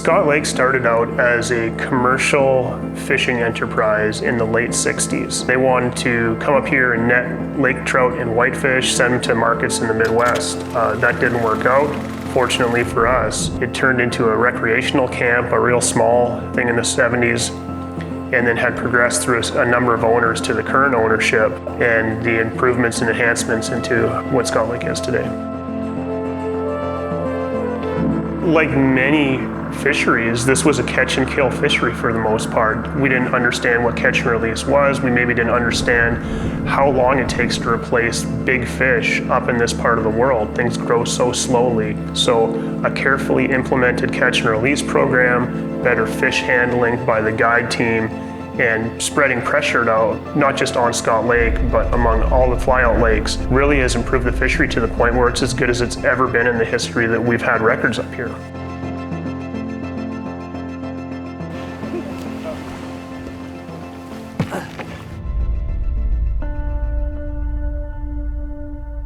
Scott Lake started out as a commercial fishing enterprise in the late 60s. They wanted to come up here and net lake trout and whitefish, send them to markets in the Midwest. That didn't work out. Fortunately for us, it turned into a recreational camp, a real small thing in the 70s, and then had progressed through a number of owners to the current ownership and the improvements and enhancements into what Scott Lake is today. Like many fisheries, this was a catch and kill fishery for the most part. We didn't understand what catch and release was. We maybe didn't understand how long it takes to replace big fish up in this part of the world. Things grow so slowly. So a carefully implemented catch and release program, better fish handling by the guide team, and spreading pressure out, not just on Scott Lake, but among all the flyout lakes, really has improved the fishery to the point where it's as good as it's ever been in the history that we've had records up here.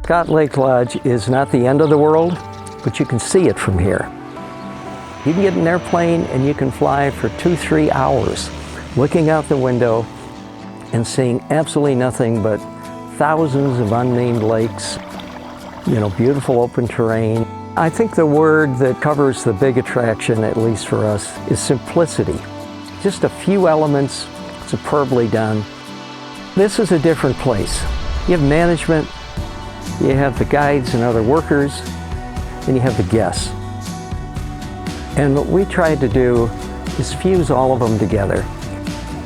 Scott Lake Lodge is not the end of the world, but you can see it from here. You can get an airplane and you can fly for 2-3 hours looking out the window and seeing absolutely nothing but thousands of unnamed lakes, beautiful open terrain. I think the word that covers the big attraction, at least for us, is simplicity. Just a few elements, superbly done. This is a different place. You have management, you have the guides and other workers, and you have the guests. And what we tried to do is fuse all of them together.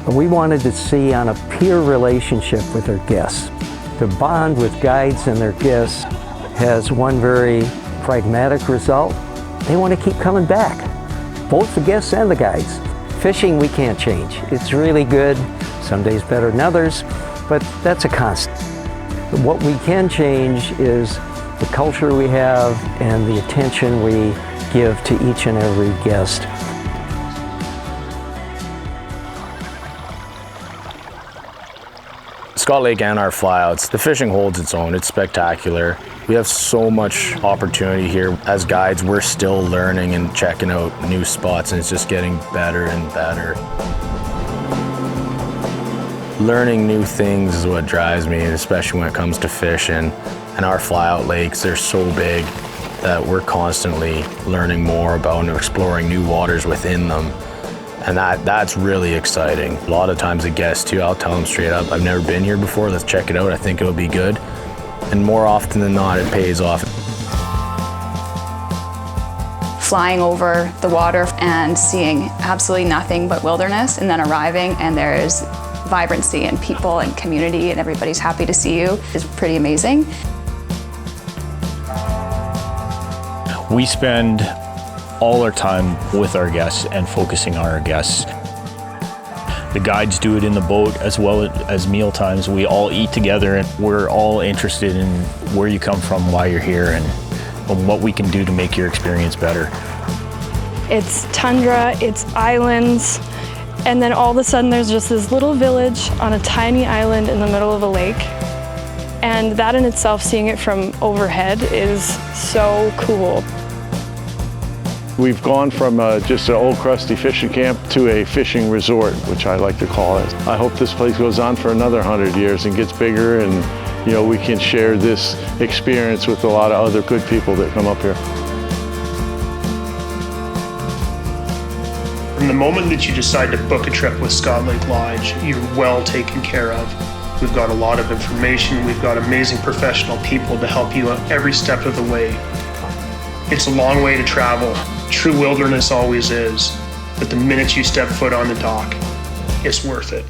We wanted to see on a peer relationship with our guests. The bond with guides and their guests has one very pragmatic result. They want to keep coming back, both the guests and the guides. Fishing we can't change. It's really good, some days better than others, but that's a constant. What we can change is the culture we have and the attention we give to each and every guest. Scott Lake and our flyouts, the fishing holds its own. It's spectacular. We have so much opportunity here. As guides, we're still learning and checking out new spots, and it's just getting better and better. Learning new things is what drives me, especially when it comes to fishing. And our flyout lakes, they're so big that we're constantly learning more about and exploring new waters within them. And that's really exciting. A lot of times the guests too, I'll tell them straight up, I've never been here before, let's check it out, I think it'll be good. And more often than not, it pays off. Flying over the water and seeing absolutely nothing but wilderness, and then arriving and there's vibrancy and people and community and everybody's happy to see you is pretty amazing. We spend all our time with our guests and focusing on our guests. The guides do it in the boat as well as meal times. We all eat together and we're all interested in where you come from, why you're here, and what we can do to make your experience better. It's tundra, it's islands, and then all of a sudden there's just this little village on a tiny island in the middle of a lake. And that in itself, seeing it from overhead, is so cool. We've gone from just an old crusty fishing camp to a fishing resort, which I like to call it. I hope this place goes on for another 100 years and gets bigger, and we can share this experience with a lot of other good people that come up here. From the moment that you decide to book a trip with Scott Lake Lodge, you're well taken care of. We've got a lot of information. We've got amazing professional people to help you every step of the way. It's a long way to travel. True wilderness always is. But the minute you step foot on the dock, it's worth it.